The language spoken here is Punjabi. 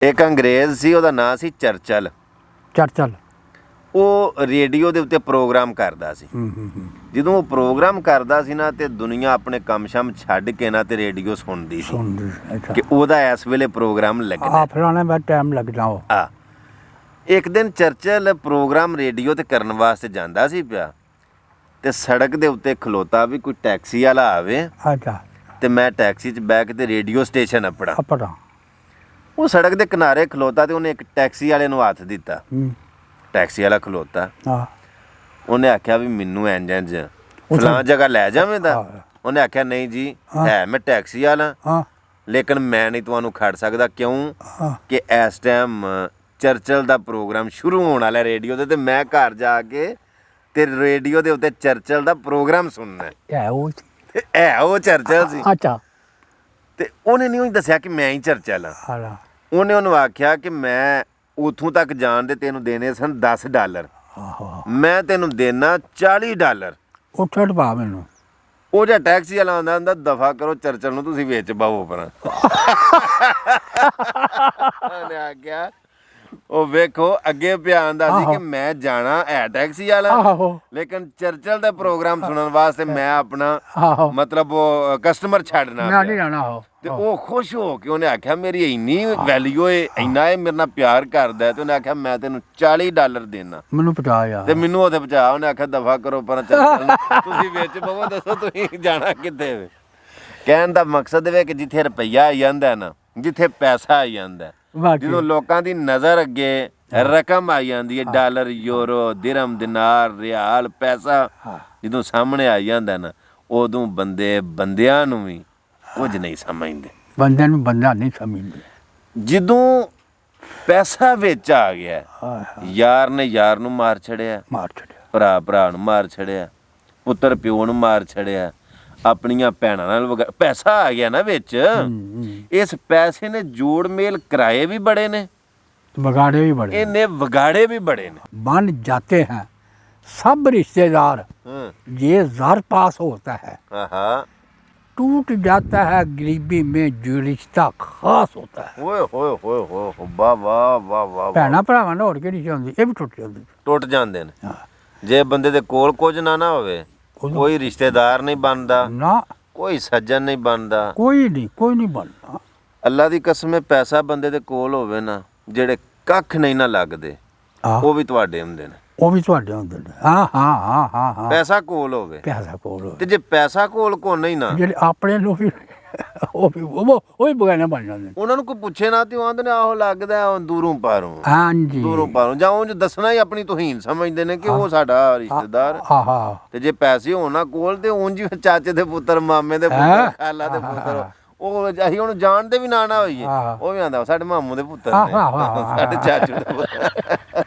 ਇੱਕ ਅੰਗਰੇਜ਼ ਸੀ, ਉਹਦਾ ਨਾਂ ਸੀ ਚਰਚਲ। ਚਰਚਲ। ਉਹ ਰੇਡੀਓ ਦੇ ਉੱਤੇ ਪ੍ਰੋਗਰਾਮ ਕਰਦਾ ਸੀ। ਜਦੋਂ ਉਹ ਪ੍ਰੋਗਰਾਮ ਕਰਦਾ ਸੀ ਨਾ, ਤੇ ਦੁਨੀਆ ਆਪਣੇ ਕੰਮ ਸ਼ਮ ਛੱਡ ਕੇ ਨਾ ਤੇ ਰੇਡੀਓ ਸੁਣਦੀ ਸੀ ਕਿ ਉਹਦਾ ਇਸ ਵੇਲੇ ਪ੍ਰੋਗਰਾਮ ਲੱਗਣਾ। ਫਲਾਣੇ ਮੈਂ ਟਾਈਮ ਲੱਗਦਾ ਉਹ। ਇੱਕ ਦਿਨ ਚਰਚਲ ਪ੍ਰੋਗਰਾਮ ਰੇਡੀਓ ਤੇ ਕਰਨ ਵਾਸਤੇ ਜਾਂਦਾ ਸੀ ਪਿਆ, ਤੇ ਸੜਕ ਦੇ ਉੱਤੇ ਖਲੋਤਾ ਵੀ ਕੋਈ ਟੈਕਸੀ ਵਾਲਾ ਆਵੇ ਤੇ ਮੈਂ ਟੈਕਸੀ 'ਚ ਬਹਿ ਕੇ ਤੇ ਰੇਡੀਓ ਸਟੇਸ਼ਨ ਆਪਣਾ। ਉਹ ਸੜਕ ਦੇ ਕਿਨਾਰੇ ਖਲੋਤਾ ਤੇ ਉਹਨੇ ਇੱਕ ਟੈਕਸੀ ਵਾਲੇ ਨੂੰ ਹੱਥ ਦਿੱਤਾ। ਟੈਕਸੀ ਵਾਲਾ ਖਲੋਤਾ, ਉਹਨੇ ਆਖਿਆ ਵੀ ਮੈਨੂੰ ਇੰਜ ਫਲਾਂ ਜਗ੍ਹਾ ਲੈ ਜਾਵੇਂਦਾ। ਉਹਨੇ ਆਖਿਆ ਨਹੀਂ ਜੀ, ਹੈ ਮੈਂ ਟੈਕਸੀ ਵਾਲਾ, ਲੇਕਿਨ ਮੈਂ ਨਹੀਂ ਤੁਹਾਨੂੰ ਖੜ ਸਕਦਾ। ਕਿਉਂ ਕਿ ਇਸ ਟਾਈਮ ਚਰਚਲ ਦਾ ਪ੍ਰੋਗਰਾਮ ਸ਼ੁਰੂ ਹੋਣ ਵਾਲਾ ਰੇਡੀਓ ਤੇ ਮੈਂ ਘਰ ਜਾ ਕੇ ਤੇ ਰੇਡੀਓ ਦੇ ਉੱਤੇ ਚਰਚਲ ਦਾ ਪ੍ਰੋਗਰਾਮ ਸੁਣਨਾ। ਉਹ ਚਰਚਲ ਸੀ। ਤੇ ਉਹਨੇ ਨਹੀਂ ਉਹਨੂੰ ਦੱਸਿਆ ਕਿ ਮੈਂ ਹੀ ਚਰਚਲ ਹਾਂ। ਉਹਨੇ ਉਹਨੂੰ ਆਖਿਆ ਕਿ ਮੈਂ ਉੱਥੋਂ ਤੱਕ ਜਾਣ ਦੇ ਤੈਨੂੰ ਦੇਣੇ ਸਨ $10, ਮੈਂ ਤੈਨੂੰ ਦੇਣਾ $40। ਉਹ ਛੱਡ ਪਾ ਮੈਨੂੰ। ਉਹ ਜਿਹਾ ਟੈਕਸੀ ਵਾਲਾ ਆਉਂਦਾ ਹੁੰਦਾ, ਦਫਾ ਕਰੋ ਚਰਚਲ ਨੂੰ, ਤੁਸੀਂ ਵਿੱਚ ਪਾਵੋ ਪਰਾਂ। ਉਹਨੇ ਆਖਿਆ, ਉਹ ਵੇਖੋ ਅੱਗੇ ਪਿਆ ਆਂਦਾ ਸੀ ਕਿ ਮੈਂ ਜਾਣਾ ਹੈ ਟੈਕਸੀ ਵਾਲਾ, ਲੇਕਿਨ ਚਰਚਲ ਦਾ ਪ੍ਰੋਗਰਾਮ ਸੁਣਨ ਵਾਸਤੇ ਮੈਂ ਆਪਣਾ ਮਤਲਬ ਉਹ ਕਸਟਮਰ ਛੱਡਣਾ। ਤੇ ਉਹ ਖੁਸ਼ ਹੋ ਕੇ ਉਹਨੇ ਆਖਿਆ ਮੇਰੀ ਇੰਨੀ ਵੈਲਿਊ ਏ, ਇੰਨਾ ਇਹ ਮੇਰੇ ਨਾਲ ਪਿਆਰ ਕਰਦਾ, ਤੇ ਉਹਨੇ ਆਖਿਆ ਮੈਂ ਤੈਨੂੰ $40 ਦੇਣਾ, ਮੈਨੂੰ ਪਹੁੰਚਾ ਤੇ ਮੈਨੂੰ ਉਹਦੇ ਪਹੁੰਚਾ। ਉਹਨੇ ਆਖਿਆ ਦਫਾ ਕਰੋ ਪਰ ਚਰਚਲ, ਤੁਸੀਂ ਵਿੱਚ ਪਵੋ, ਦੱਸੋ ਤੁਸੀਂ ਜਾਣਾ ਕਿੱਥੇ ਵੇ। ਕਹਿਣ ਦਾ ਮਕਸਦ ਵੇ ਕਿ ਜਿੱਥੇ ਰੁਪਈਆ ਆਈ ਜਾਂਦਾ ਨਾ, ਜਿੱਥੇ ਪੈਸਾ ਆਈ ਜਾਂਦਾ, ਜਦੋਂ ਲੋਕਾਂ ਦੀ ਨਜ਼ਰ ਅੱਗੇ ਰਕਮ ਆਈ ਜਾਂਦੀ ਹੈ, ਡਾਲਰ, ਯੂਰੋ, ਦਿਰਹਮ, ਦਿਨਾਰ, ਰਿਆਲ, ਪੈਸਾ ਜਦੋਂ ਸਾਹਮਣੇ ਆਈ ਜਾਂਦਾ ਨਾ, ਉਦੋਂ ਬੰਦਿਆਂ ਨੂੰ ਵੀ ਕੁਝ ਨਹੀਂ ਸਮਝਦੇ। ਬੰਦਿਆਂ ਨੂੰ ਬੰਦਾ ਨਹੀਂ ਸਮਝਦੇ। ਜਦੋਂ ਪੈਸਾ ਵਿੱਚ ਆ ਗਿਆ, ਯਾਰ ਨੇ ਯਾਰ ਨੂੰ ਮਾਰ ਛੜਿਆ, ਭਰਾ ਨੂੰ ਮਾਰ ਛੜਿਆ, ਪੁੱਤਰ ਪਿਓ ਨੂੰ ਮਾਰ ਛੜਿਆ, ਆਪਣੀਆਂ ਭੈਣਾਂ ਨਾਲ ਪੈਸਾ ਆ ਗਿਆ ਨਾ ਵਿੱਚ। ਇਸ ਪੈਸੇ ਨੇ ਜੋੜ ਮੇਲ ਕਰਾਏ ਵੀ ਬੜੇ ਨੇ, ਵਿਗਾੜੇ ਵੀ बड़े, ਇਹਨੇ ਵਿਗਾੜੇ भी बड़े ने। बन जाते हैं सब रिश्तेदार। ये ज़र पास होता है, टूट जाता है गरीबी में जो रिश्ता खास होता है। ओए होए होए होए, वाह वाह वाह वाह। भैणा भरावां ਨਾਲ ਹੋਰ ਕਿਹੜੀ ਚਾਹੁੰਦੀ, ਇਹ ਵੀ ਟੁੱਟ ਜਾਂਦੇ ਨੇ। ਜੇ ਬੰਦੇ ਦੇ ਕੋਲ ਕੁਝ ਨਾ ਹੋਵੇ, ਕੋਈ ਰਿਸ਼ਤੇਦਾਰ ਨਹੀਂ ਬਣਦਾ ਨਾ, ਕੋਈ ਸੱਜਣ ਨਹੀਂ ਬਣਦਾ, ਕੋਈ ਨਹੀਂ ਬਣਦਾ। ਅੱਲਾ ਦੀ ਕਸਮ ਹੈ, ਪੈਸਾ ਬੰਦੇ ਦੇ ਕੋਲ ਹੋਵੇ ਨਾ, ਜਿਹੜੇ ਕੱਖ ਨਹੀਂ ਨਾ ਲੱਗਦੇ, ਉਹ ਵੀ ਤੁਹਾਡੇ ਹੁੰਦੇ ਨੇ। ਉਹ ਵੀ ਤੁਹਾਡੇ ਹੁੰਦੇ ਨੇ। ਹਾਂ। ਪੈਸਾ ਕੋਲ ਹੋਵੇ, ਤੇ ਜੇ ਪੈਸਾ ਕੋਲ ਕੋ ਨਹੀਂ ਨਾ, ਜਿਹੜੇ ਆਪਣੇ ਲੋਕ ਉਹ ਵੀ ਬਗਾਨੇ ਬਣ ਜਾਂਦੇ ਨੇ। ਉਹਨਾਂ ਨੂੰ ਕੋਈ ਪੁੱਛੇ ਨਾ ਤੇ ਉਹ ਆਂਦੇ ਨੇ ਆਹੋ ਲੱਗਦਾ ਦੂਰੋਂ ਪਾਰੋਂ। ਹਾਂਜੀ, ਦੂਰੋਂ ਪਾਰੋਂ, ਜਾਂ ਉਂਝ ਦੱਸਣਾ ਹੀ ਆਪਣੀ ਤੋਹੀਨ ਸਮਝਦੇ ਨੇ ਕਿ ਉਹ ਸਾਡਾ ਰਿਸ਼ਤੇਦਾਰ। ਤੇ ਜੇ ਪੈਸੇ ਹੋਣ ਨਾ ਕੋਲ, ਤੇ ਉਂਝ ਚਾਚੇ ਦੇ ਪੁੱਤਰ, ਮਾਮੇ ਦੇ ਪੁੱਤਰ, ਖਾਲਾ ਦੇ ਪੁੱਤਰ, ਉਹ ਅਸੀਂ ਉਹਨੂੰ ਜਾਣਦੇ ਵੀ ਨਾ ਹੋਈਏ, ਉਹ ਵੀ ਆਂਦਾ ਸਾਡੇ ਮਾਮੂ ਦੇ ਪੁੱਤਰ ਨੇ, ਸਾਡੇ ਚਾਚੂ ਦੇ ਪੁੱਤਰ।